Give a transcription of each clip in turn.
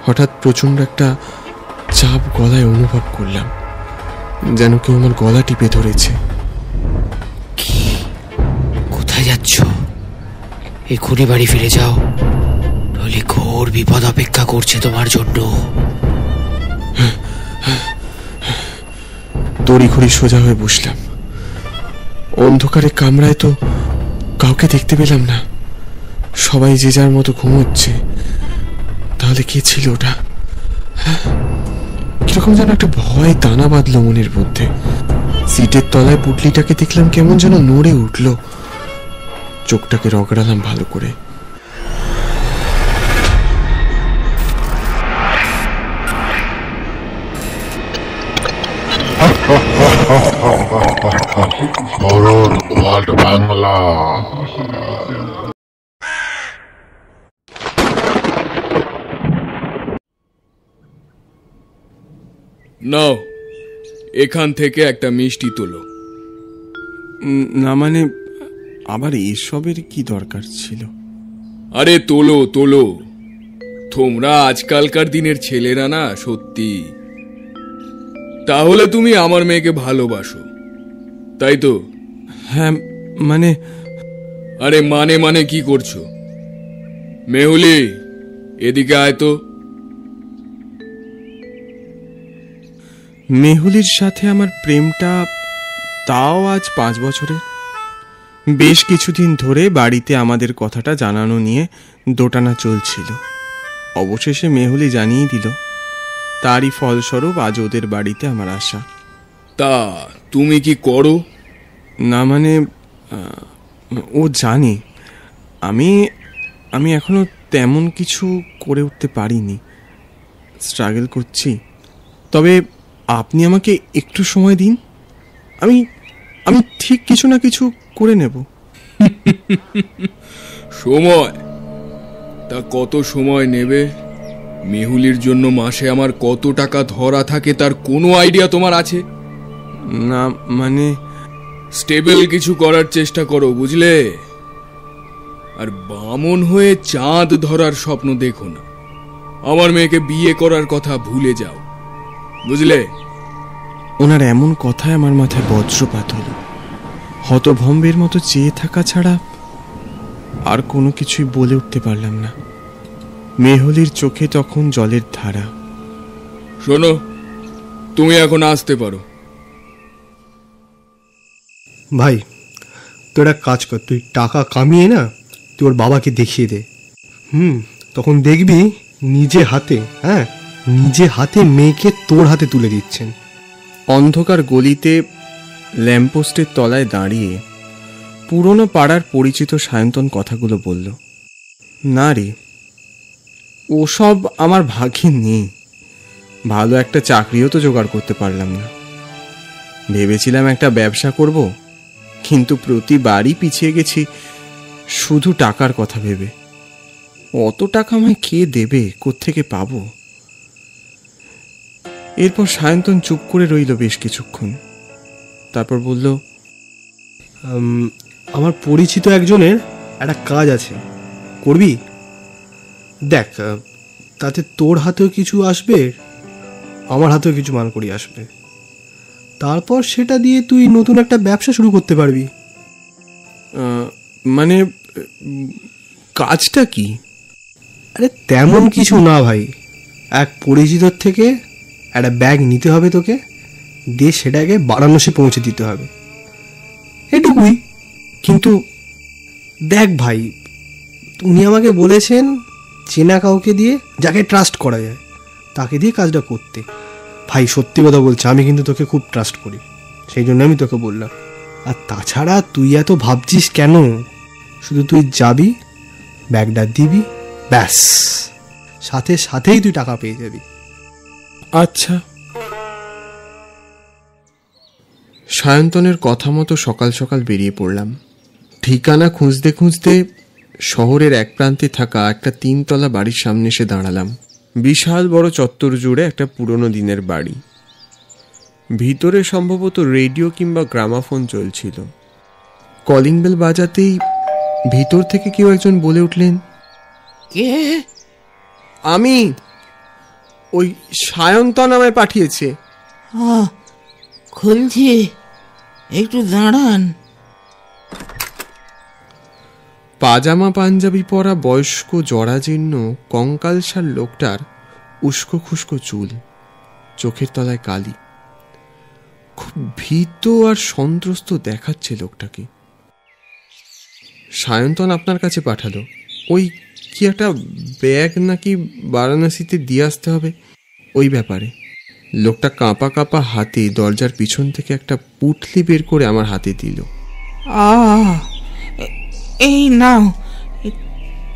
হঠাৎ প্রচন্ড একটা চাপ গলায় অনুভব করলাম, যেন কেউ আমার গলা টিপে ধরেছে। কি, কোথায় যাচ্ছ? এক্ষুনি বাড়ি ফিরে যাও, নইলে ঘোর বিপদ অপেক্ষা করছে তোমার জন্য। তড়িঘড়ি সোজা হয়ে বসলাম। অন্ধকারে কামরায় তো কাউকে দেখতে পেলাম না, সবাই যে যার মতো ঘুমোচ্ছে। তাহলে কে ছিল ওটা? কিরকম যেন একটা ভয় দানা বাঁধলো মনের মধ্যে। সিটের তলায় পুটলিটাকে দেখলাম কেমন যেন নড়ে উঠল। চোখটাকে রগড়ালাম ভালো করে। বাংলা নাও, এখান থেকে একটা মিষ্টি তোলো। না মানে আবার এসবের কি দরকার ছিল? আরে তোলো তোলো, তোমরা আজকালকার দিনের ছেলেরা না সত্যি। তাহলে তুমি আমার মেয়েকে ভালোবাসো, তাই তো? হ্যাঁ মানে। আরে মানে মানে কি করছো? মেহুলি, এদিকে আয় তো। মেহুলির সাথে আমার প্রেমটা তাও আজ 5 বছরের। বেশ কিছুদিন ধরে বাড়িতে আমাদের কথাটা জানানো নিয়ে দোটানা চলছিল। অবশেষে মেহুলি জানিয়ে দিল, তারই ফলস্বরূপ আজ ওদের বাড়িতে আমার আসা। তা তুমি কি করো? না মানে ও জানে আমি আমি এখনো তেমন কিছু করে উঠতে পারিনি, স্ট্রাগল করছি। তবে আপনি আমাকে একটু সময় দিন, আমি আমি ঠিক কিছু না কিছু করে নেব। সময়? তা কত সময় নেবে? মেহুলির জন্য মাসে আমার কত টাকা ধরা থাকে তার কোনো আইডিয়া তোমার আছে? না মানে স্টেবল কিছু করার চেষ্টা করো, বুঝলে? আর বামন হয়ে চাঁদ ধরার স্বপ্ন দেখো না। আমার মেয়েকে বিয়ে করার কথা ভুলে যাও, বুঝলে? ওনার এমন কথায় আমার মাথায় বজ্রপাত হলো। হতভম্বের মতো চেয়ে থাকা ছাড়া আর কোনো কিছুই বলে উঠতে পারলাম না। মেহুলির চোখে তখন জলের ধারা। শোনো, তুমি এখন আসতে পারো। ভাই, তোর এক কাজ কর, তুই টাকা কামিয়ে না তুই ওর বাবাকে দেখিয়ে দে। তখন দেখবি নিজে হাতে মেয়েকে তোর হাতে তুলে দিচ্ছেন। অন্ধকার গলিতে ল্যাম্পপোস্টের তলায় দাঁড়িয়ে পুরনো পাড়ার পরিচিত সায়ন্তন কথাগুলো বলল। না রে, ওসব আমার ভাগ্যে নেই। ভালো একটা চাকরিও তো জোগাড় করতে পারলাম না। ভেবেছিলাম একটা ব্যবসা করব, কিন্তু প্রতিবারই পিছিয়ে গেছি শুধু টাকার কথা ভেবে। অত টাকা আমায় কে দেবে, কোত্থেকে পাবো? এরপর সায়ন্তন চুপ করে রইল বেশ কিছুক্ষণ। তারপর বলল, আমার পরিচিত একজনের একটা কাজ আছে, করবি? দেখ, তাতে তোর হাতেও কিছু আসবে, আমার হাতেও কিছু মাল করি আসবে। তারপর সেটা দিয়ে তুই নতুন একটা ব্যবসা শুরু করতে পারবি। মানে কাজটা কি? আরে তেমন কিছু না ভাই, এক পরিচিতর থেকে একটা ব্যাগ নিতে হবে তোকে, দিয়ে সেটাকে বারাণসী পৌঁছে দিতে হবে, এটুকুই। কিন্তু দেখ ভাই, উনি আমাকে বলেছেন চেনা কাউকে দিয়ে, যাকে ট্রাস্ট করা যায় তাকে দিয়ে কাজটা করতে। ভাই সত্যি কথা বলছি, আমি কিন্তু তোকে খুব ট্রাস্ট করি, সেই জন্য আমি তোকে বললাম। আর তাছাড়া তুই এত ভাবছিস কেন? শুধু তুই যাবি, ব্যাগটা দিবি, ব্যাস, সাথেই তুই টাকা পেয়ে যাবি। আচ্ছা। সায়ন্তনের কথা মতো সকাল সকাল বেরিয়ে পড়লাম। ঠিকানা খুঁজতে খুঁজতে শহরের এক প্রান্তে থাকা একটা 3 তলা বাড়ির সামনে এসে দাঁড়ালাম। বিশাল বড় চত্বর জুড়ে একটা পুরনো দিনের বাড়ি। ভিতরে সম্ভবত রেডিও কিংবা গ্রামাফোন চলছিল। কলিং বেল বাজাতেই ভিতর থেকে কেউ একজন বলে উঠলেন, কে? আমি। ওই সায়ন্তন আমায় পাঠিয়েছে। খুলছি, একটু দাঁড়ান। পাজামা পাঞ্জাবি পরা বয়স্ক জরাজীর্ণ কঙ্কালসার লোকটার উস্কো খুস্কো চুল, চোখের তলায় কালি, খুব ভীত আর সন্ত্রস্ত দেখাচ্ছে লোকটাকে। সায়ন্তন আপনার কাছে পাঠালো, ওই কি একটা ব্যাগ নাকি বারাণসীতে দিয়ে আসতে হবে, ওই ব্যাপারে। লোকটা কাঁপা কাঁপা হাতে দরজার পিছন থেকে একটা পুঁটলি বের করে আমার হাতে দিল। এই নাও,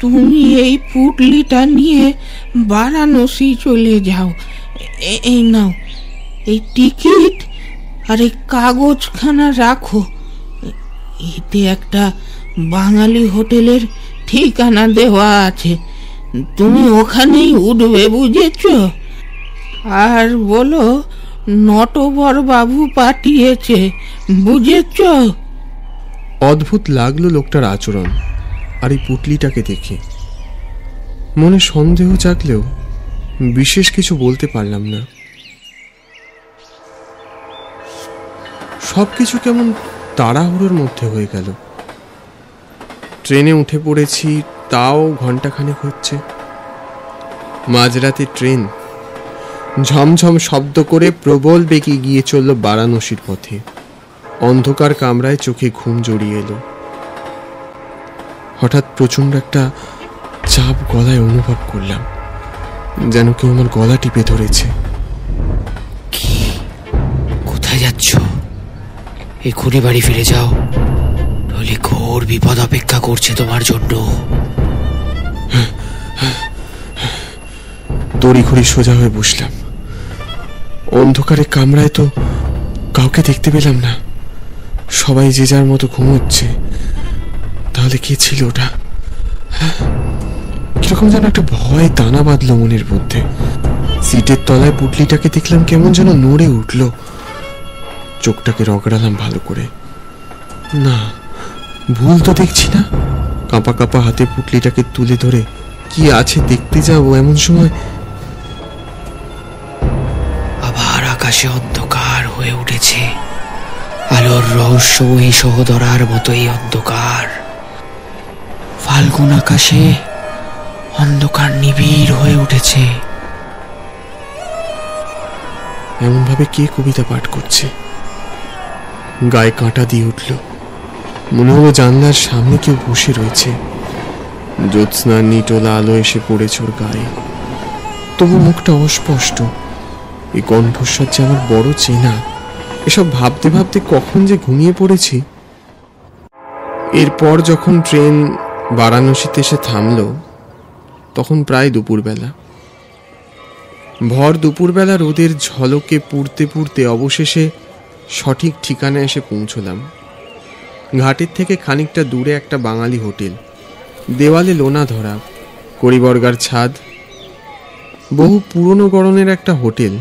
তুমি এই পুটলিটা নিয়ে বারাণসী চলে যাও। এই নাও, এই টিকিট আর এই কাগজখানা রাখো। এতে একটা বাঙালি হোটেলের ঠিকানা দেওয়া আছে, তুমি ওখানেই উঠবে, বুঝেছ? আর বলো নটবর বাবু পাঠিয়েছে, বুঝেছ? অদ্ভুত লাগলো লোকটার আচরণ আর এই পুটলিটাকে দেখে। মনে সন্দেহ জাগলেও বিশেষ কিছু বলতে পারলাম না। সবকিছু কেমন তাড়াহুড়োর মধ্যে হয়ে গেল। ট্রেনে উঠে পড়েছি, তাও ঘন্টাখানেক হচ্ছে। মাঝরাতে ট্রেন ঝমঝম শব্দ করে প্রবল বেগে গিয়ে চলল বারাণসীর পথে। অন্ধকার কামরায় চোখে ঘুম জড়িয়ে এলো। হঠাৎ প্রচন্ড একটা চাপ গলায় অনুভব করলাম, যেন কেউ আমার গলা টিপে ধরেছে। কি, কোথায় যাচ্ছ? এক্ষুনি বাড়ি ফিরে যাও, নইলে ঘোর বিপদ অপেক্ষা করছে তোমার জন্য। তড়িঘড়ি সোজা হয়ে বসলাম। অন্ধকারে কামরায় তো কাউকে দেখতে পেলাম না, সবাই যে যার মতো ঘুমোচ্ছে। তাহলে কে ছিল ওটা? কিরকম যেন একটা ভয় দানা বাঁধলো মনের মধ্যে। সিটের তলায় পুটলিটাকে দেখলাম কেমন যেন নড়ে উঠল। চোখটাকে রগড়ালাম ভালো করে। না, ভুল তো দেখছি না। কাঁপা কাঁপা হাতে পুটলিটাকে তুলে ধরে কি আছে দেখতে যাবো, এমন সময় আবার আকাশে অন্ধকার হয়ে উঠেছে। আলোর রহস্যময়ী সহদরার মতোই অন্ধকার। ফাল্গুন আকাশে অন্ধকার নিবিড় হয়ে উঠেছে। এমন ভাবে কে কবিতা পাঠ করছে? গায়ে কাঁটা দিয়ে উঠল। মনে হলো জানলার সামনে কেউ বসে রয়েছে। জ্যোৎস্নার নিটোলা আলো এসে পড়েছে ওর গায়ে। তবু মুখটা অস্পষ্ট। এই কণ্ঠস্বর যে আমার বড় চেনা। এসব ভাবতে ভাবতে কখন যে ঘুমিয়ে পড়েছি। এরপর যখন ট্রেন বারাণসীতে এসে থামল, তখন প্রায় দুপুরবেলা। ভর দুপুরবেলা রোদের ঝলকে পুড়তে পুড়তে অবশেষে সঠিক ঠিকানায় এসে পৌঁছলাম। ঘাটের থেকে খানিকটা দূরে একটা বাঙালি হোটেল। দেওয়ালে লোনা ধরা, কড়িবর্গার ছাদ। বহু পুরনো গড়নের একটা হোটেল।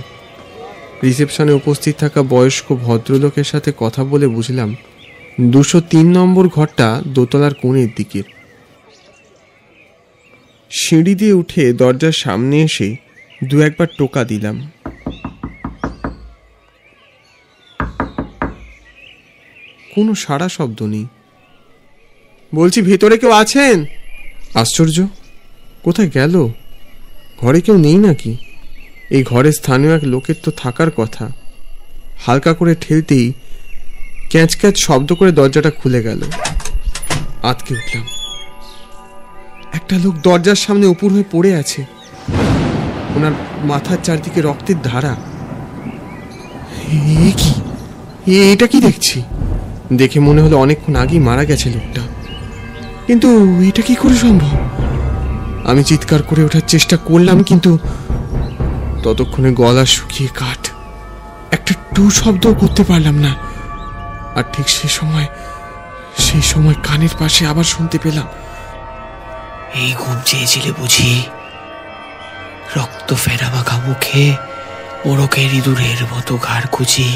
রিসেপশনে উপস্থিত থাকা বয়স্ক ভদ্রলোকের সাথে কথা বলে বুঝলাম 203 নম্বর ঘরটা দোতলার কোণের দিকের। সিঁড়ি দিয়ে উঠে দরজার সামনে এসে দু একবার টোকা দিলাম। কোনো সাড়া শব্দ নেই। বলছি, ভেতরে কেউ আছেন? আশ্চর্য, কোথায় গেল? ঘরে কেউ নেই নাকি? এই ঘরে স্থানীয় এক লোকের তো থাকার কথা। হালকা করে ঠেলতেই ক্যাঁচ ক্যাঁচ শব্দ করে দরজাটা খুলে গেল। আটকে উঠলাম। একটা লোক দরজার সামনে উপুর হয়ে পড়ে আছে। ওনার মাথার চারদিকে রক্তের ধারা। এটা কি দেখছি? দেখে মনে হলো অনেকক্ষণ আগেই মারা গেছে লোকটা। কিন্তু এটা কি করে সম্ভব? আমি চিৎকার করে ওঠার চেষ্টা করলাম, কিন্তু ততক্ষণে গলা শুকিয়ে কাঠ। একটা টু শব্দ করতে পারলাম না। আর ঠিক সেই সময় কানের পাশে আবার শুনতে পেলাম, এই ঘুম চেয়েছিলে বুঝি? রক্ত ফেরা মাখা মুখে মোড়কের ইঁদুরের মতো ঘাড় খুঁজি,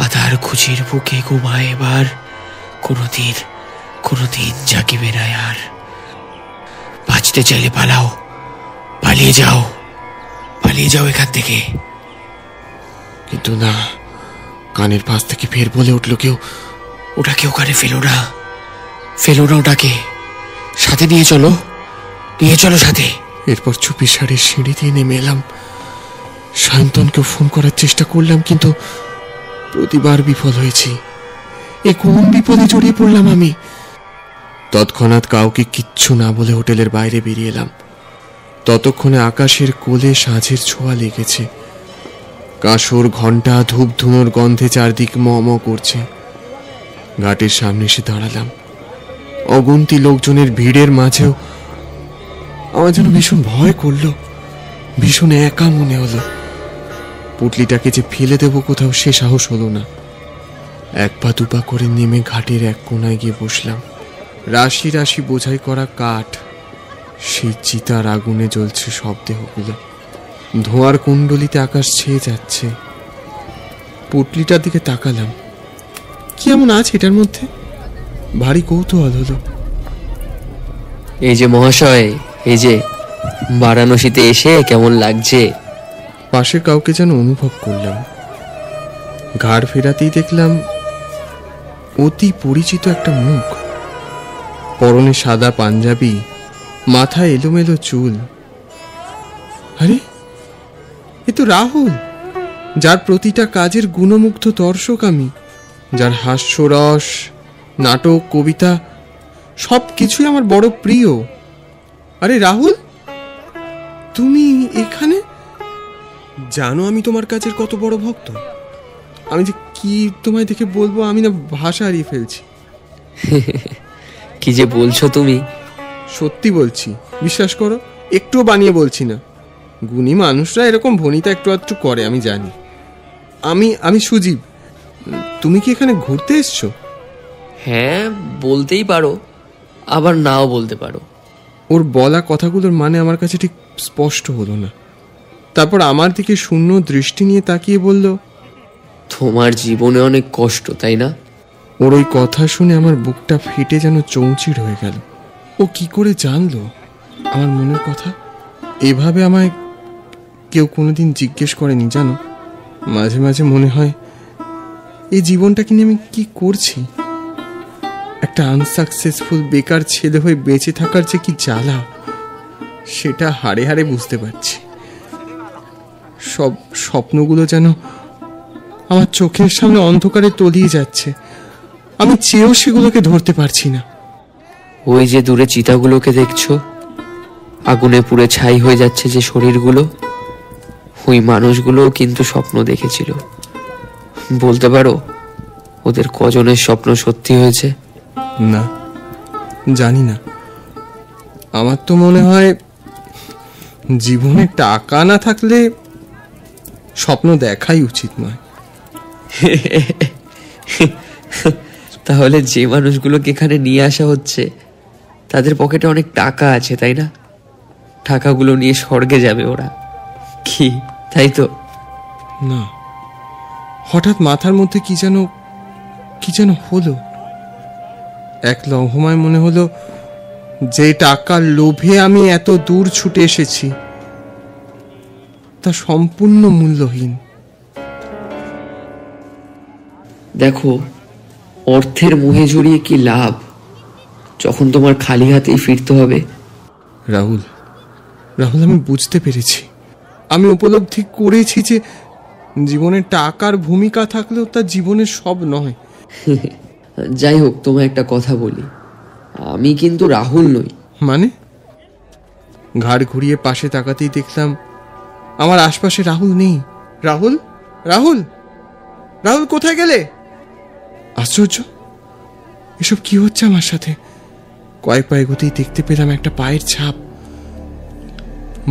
আধার খুঁজির বুকে ঘুমায় এবার। কোনোদিন জাগিবে না আর। বাঁচতে চাইলে পালাও, পালিয়ে যাও। পালিয়ে যাও এখান থেকে। কিন্তু না, কানের পাশ থেকে ফের বলে উঠল কেউ, ওটাকে ওখানে ফেলো না, ফেলো না ওটাকে, সাথে নিয়ে চলো, নিয়ে চলো সাথে। এরপর চুপি সারে সিঁড়ি দিয়ে নেমে এলাম। সায়ন্তনকে ফোন করার চেষ্টা করলাম, কিন্তু প্রতিবার বিফল হয়েছি। এ কোন বিপদে জড়িয়ে পড়লাম আমি? তৎক্ষণাৎ কাউকে কিচ্ছু না বলে হোটেলের বাইরে বেরিয়ে এলাম। ততক্ষণে আকাশের কোলে সাঁঝের ছোঁয়া লেগেছে। কাঁসর, ঘণ্টা, ধূপ ধুনোর গন্ধে চারদিক ম ম করছে। ঘাটের সামনে এসে দাঁড়ালাম। অগুন্তি লোকজনের ভিড়ের মাঝেও আমার যেন ভীষণ ভয় করলো, ভীষণ একা মনে হলো। পুটলিটাকে যে ফেলে দেবো কোথাও, সে সাহস হলো না। এক পা দুপা করে নেমে ঘাটের এক কোনায় গিয়ে বসলাম। রাশি রাশি বোঝাই করা কাঠ, সেই চিতার আগুনে জ্বলছে সব দেহগুলো। ধোঁয়ার কুণ্ডলিতে আকাশ ছেয়ে যাচ্ছে। পুটলিটার দিকে তাকালাম, কি এমন আছে এটার মধ্যে? ভারী কৌতূহল হলো। এই যে মহাশয়, এই যে বারাণসীতে এসে কেমন লাগছে? পাশে কাউকে যেন অনুভব করলাম। ঘাড় ফেরাতেই দেখলাম অতি পরিচিত একটা মুখ। পরনে সাদা পাঞ্জাবি, মাথায় এলোমেলো চুল। আরে, এ তো রাহুল, যার প্রতিটা কাজের গুণমুগ্ধ দর্শক আমি, যার হাস্যরস, নাটক, কবিতা সব কিছুই আমার বড় প্রিয়। আরে রাহুল, তুমি এখানে? জানো আমি তোমার কাজের কত বড় ভক্ত। আমি যে কি তোমায় দেখে বলবো, আমি না ভাষা হারিয়ে ফেলছি। কি যে বলছো তুমি? সত্যি বলছি, বিশ্বাস করো, একটুও বানিয়ে বলছি না। গুণী মানুষরা এরকম ভনিতা একটু আধটু করে, আমি জানি। আমি সুজীব। তুমি কি এখানে ঘুরতে এসছো? হ্যাঁ, বলতেই পারো, আবার নাও বলতে পারো। ওর বলা কথাগুলোর মানে আমার কাছে ঠিক স্পষ্ট হলো না। তারপর আমার দিকে শূন্য দৃষ্টি নিয়ে তাকিয়ে বলল, তোমার জীবনে অনেক কষ্ট, তাই না? ওর ওই কথা শুনে আমার বুকটা ফেটে যেন চৌচির হয়ে গেল। ও কি করে জানলো আমার মনের কথা? এভাবে আমায় কেউ কোনোদিন জিজ্ঞেস করেনি, জানো। মাঝে মাঝে মনে হয় এই জীবনটাকে নিয়ে আমি কি করছি। একটা আনসাকসেসফুল বেকার ছেলে হয়ে বেঁচে থাকার যে কি জ্বালা, সেটা হাড়ে হাড়ে বুঝতে পারছি। সব স্বপ্নগুলো যেন আমার চোখের সামনে অন্ধকারে তলিয়ে যাচ্ছে। আমি চেয়েও সেগুলোকে ধরতে পারছি না। ওই যে দূরে চিতাগুলোকে দেখছো, আগুনে পুড়ে ছাই হয়ে যাচ্ছে যে শরীরগুলো, ওই মানুষগুলো কিন্তু স্বপ্ন দেখেছিল। বলতে পারো ওদের কজনের স্বপ্ন সত্যি হয়েছে? না, জানি না। আমার তো মনে হয় জীবনে টাকা না থাকলে স্বপ্ন দেখাই উচিত নয়। তাহলে যে মানুষগুলোকে এখানে নিয়ে আসা হচ্ছে তাদের পকেটে অনেক টাকা আছে, তাই না? টাকাগুলো নিয়ে স্বর্গে যাবে ওরা, কি তাই তো? না, হঠাৎ মাথার মধ্যে কি যেন হলো। এক লহমায় মনে হলো যে টাকার লোভে আমি এত দূর ছুটে এসেছি তা সম্পূর্ণ মূল্যহীন। দেখো, অর্থের মোহে জড়িয়ে কি লাভ যখন তোমার খালি হাতেই ফিরতে হবে? রাহুল, আমি বুঝতে পেরেছি, আমি উপলব্ধি করেছি যে জীবনে টাকার ভূমিকা থাকলেও তা জীবনের সব নয়। যাই হোক, তোমায় একটা কথা বলি, আমি কিন্তু রাহুল নই। মানে? ঘাড় ঘুরিয়ে পাশে তাকাতেই দেখলাম আমার আশপাশে রাহুল নেই। রাহুল, রাহুল, রাহুল, কোথায় গেলে? আশ্চর্য, এসব কি হচ্ছে আমার সাথে? কয়েক পা এগোতেই দেখতে পেলাম একটা পায়ের ছাপ।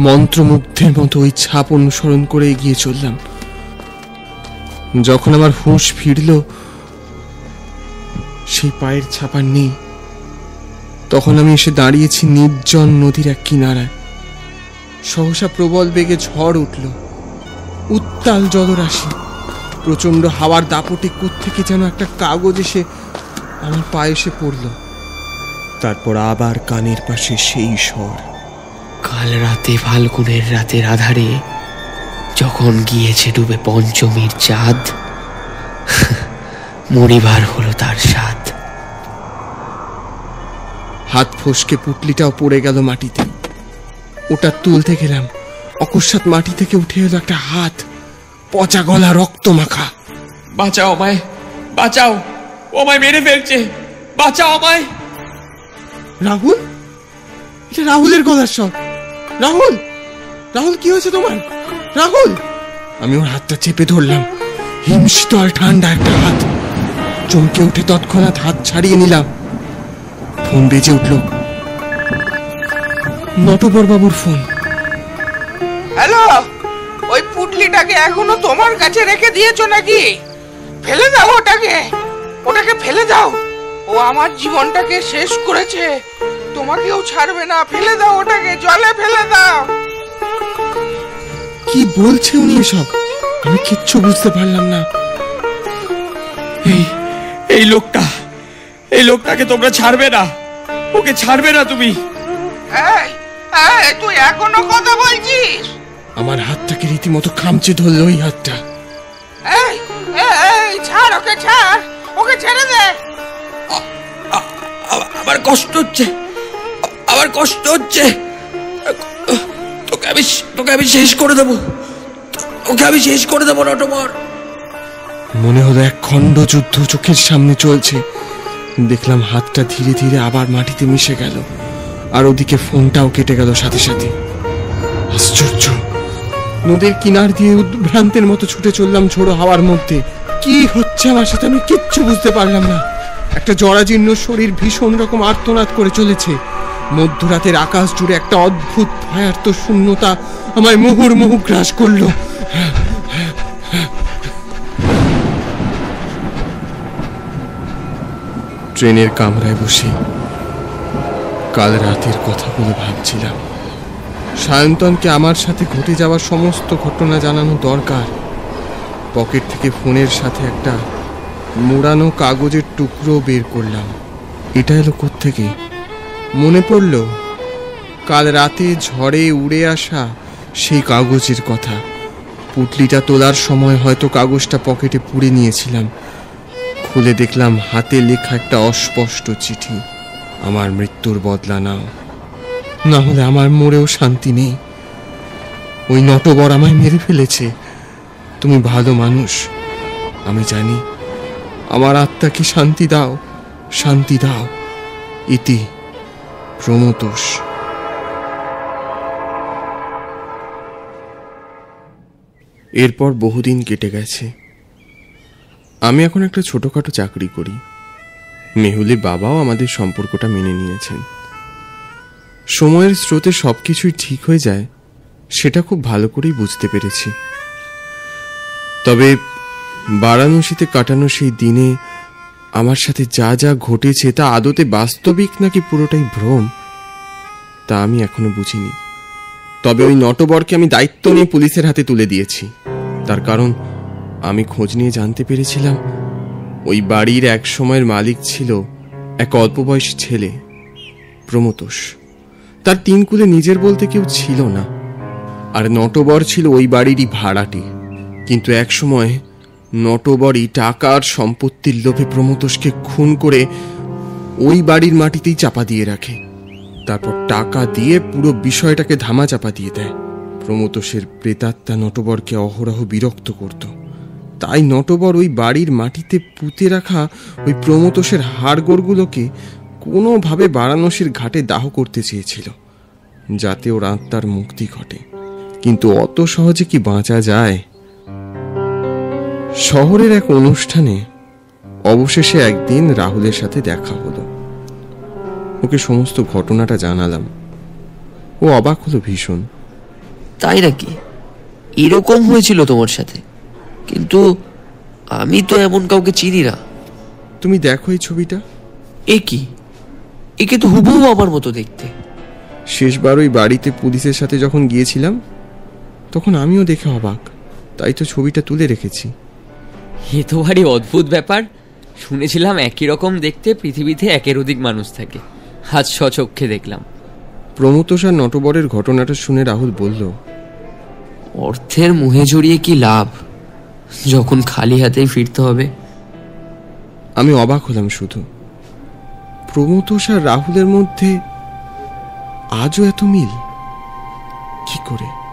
মন্ত্রমুগ্ধের মতো ওই ছাপ অনুসরণ করে এগিয়ে চললাম। যখন আমার হুঁশ ফিরল, সেই পায়ের ছাপ আর নেই। তখন আমি এসে দাঁড়িয়েছি নির্জন নদীর এক কিনারায়। সহসা প্রবল বেগে ঝড় উঠল, উত্তাল জলরাশি। প্রচন্ড হাওয়ার দাপটে কোত্থেকে যেন একটা কাগজ এসে আমার পায়ে এসে পড়ল। তারপর আবার কানের পাশে সেই স্বর, কাল রাতে ফাল্গুনের রাতের আধারে যখন গিয়েছে ডুবে পঞ্চমীর চাঁদ, মরিবার হলো তার স্বাদ। হাত ফসকে পুটলিটাও পড়ে গেল মাটিতে। ওটা তুলতে গেলাম, অকস্মাৎ মাটি থেকে উঠে এলো একটা হাত, পচা গলা, রক্ত মাখা। বাঁচাও আমায়, বাঁচাও, ও আমায় মেরে ফেলছে, বাঁচাও আমায়। রাহুল, এটা রাহুলের গলার স্বর। রাহুল, রাহুল, কি হয়েছে তোমার? রাহুল! আমি ওর হাতটা চেপে ধরলাম। হিমশীতল ঠান্ডা একটা হাত। চমকে উঠে তৎক্ষণাৎ হাত ছাড়িয়ে নিলাম। ফোন বেজে উঠল। নটবর বাবুর ফোন। হ্যালো, ওই পুটলিটাকে এখনো তোমার কাছে রেখে দিয়েছো নাকি? ফেলে দাও ওটাকে, ওটাকে ফেলে দাও। ও আমার জীবনটাকে শেষ করেছে, তোমাকেও ছাড়বে না। ফেলে দাও ওটাকে, জলে ফেলে দাও। কি বলছে উনি এসব? আমি কিচ্ছু বুঝতে পারলাম না। এই লোকটাকে তোমরা ছাড়বে না, ওকে ছাড়বে না তুমি। এই, এই, তুই এখনো কথা বলছিস? আমার হাতটাকে রীতিমতো খামচে ধরলো ওই হাতটা। এই, এই, ছাড় ওকে, ছাড় ওকে, ছেড়ে দে। আমার কষ্ট হচ্ছে, আমার কষ্ট হচ্ছে। তোকে আমি শেষ করে দেবো, ওকে আমি শেষ করে দেবো নটবর। মনে হলো এক খণ্ড যুদ্ধ চোখের সামনে চলছে। দেখলাম হাতটা ধীরে ধীরে আবার মাটিতে মিশে গেল, আর ওদিকে ফোনটাও কেটে গেল সাথে সাথে। আশ্চর্য! নদীর কিনার দিয়ে উদ্ভ্রান্তের মতো ছুটে চললাম ঝোড়ো হাওয়ার মধ্যে। কি হচ্ছে আমার সাথে আমি কিচ্ছু বুঝতে পারলাম না। একটা জরাজীর্ণ শরীর ভীষণ রকম আর্তনাদ করে চলেছে। মধ্যরাতের আকাশ জুড়ে একটা অদ্ভুত ভয়ার্ত শূন্যতা আমায় মুহুর্মুহু গ্রাস করলো। ট্রেনের কামরায় বসে কাল রাতের কথাগুলো ভাবছিলাম। সায়ন্তনকে আমার সাথে ঘটে যাওয়ার সমস্ত ঘটনা জানানো দরকার। পকেট থেকে ফোনের সাথে একটা মোড়ানো কাগজের টুকরো বের করলাম। এটা এলো কোত্থেকে? মনে পড়ল কাল রাতে ঝড়ে উড়ে আসা সেই কাগজের কথা। পুটলিটা তোলার সময় হয়তো কাগজটা পকেটে পুরে নিয়েছিলাম। খুলে দেখলাম হাতে লেখা একটা অস্পষ্ট চিঠি। আমার মৃত্যুর বদলা নাও, না হলে আমার মরেও শান্তি নেই। ওই নটবর আমায় মেরে ফেলেছে। তুমি ভালো মানুষ, আমি জানি। আমার আত্মাকে শান্তি দাও, শান্তি দাও। ইতি প্রমতোষ। এরপর বহুদিন কেটে গেছে। আমি এখন একটা ছোটখাটো চাকরি করি। মেহুলের বাবাও আমাদের সম্পর্কটা মেনে নিয়েছেন। সময়ের স্রোতে সবকিছুই ঠিক হয়ে যায়, সেটা খুব ভালো করেই বুঝতে পেরেছি। তবে বারাণসীতে কাটানো সেই দিনে আমার সাথে যা যা ঘটেছে তা আদতে বাস্তবিক নাকি পুরোটাই ভ্রম, তা আমি এখনো বুঝিনি। তবে ওই নটবরকে আমি দায়িত্ব নিয়ে পুলিশের হাতে তুলে দিয়েছি। তার কারণ আমি খোঁজ নিয়ে জানতে পেরেছিলাম ওই বাড়ির এক সময়ের মালিক ছিল এক অল্প বয়সী ছেলে, প্রমতোষ। তার তিন কুলে নিজের বলতে কেউ ছিল না, আর নটবর ছিল ওই বাড়িরই ভাড়াটে। কিন্তু এক সময় নটবরই টাকার সম্পত্তির লোভে প্রমতোষকে খুন করে ওই বাড়ির মাটিতেই চাপা দিয়ে রাখে। তারপর টাকা দিয়ে পুরো বিষয়টাকে ধামা চাপা দিয়ে দেয়। প্রমতোষের প্রেতাত্মা নটবরকে অহরহ বিরক্ত করত। তাই নটবর ওই বাড়ির মাটিতে পুঁতে রাখা ওই প্রমতোষের হাড়গোড়গুলোকে কোনোভাবে বারাণসীর ঘাটে দাহ করতে চেয়েছিল, যাতে ওর আত্মার মুক্তি ঘটে। কিন্তু অত সহজে কি বাঁচা যায়? শহরের এক অনুষ্ঠানে অবশেষে একদিন রাহুলের সাথে দেখা হলো। ওকে সমস্ত ঘটনাটা জানালাম। ও অবাক হলো ভীষণ। তাই নাকি? এরকম হয়েছিল তোমার সাথে? কিন্তু আমি তো এমন কাউকে চিনি না। তুমি দেখো এই ছবিটা। এ কি? একে তো হুবহু আমার মতো দেখতে। শেষবার ওই বাড়িতে পুলিশের সাথে যখন গিয়েছিলাম তখন আমিও দেখে অবাক, তাই তো ছবিটা তুলে রেখেছি। এ তো ভারী অদ্ভুত ব্যাপার। শুনেছিলাম একই রকম দেখতে পৃথিবীতে একের অধিক মানুষ থাকে, আজ স্বচক্ষে দেখলাম। প্রমতোষ আর নটবরের ঘটনাটা শুনে রাহুল বলল, অর্থের মোহে জড়িয়ে কি লাভ যখন খালি হাতেই ফিরতে হবে? আমি অবাক হলাম শুধু, প্রমথোষ আর রাহুলের মধ্যে আজও এত মিল কি করে?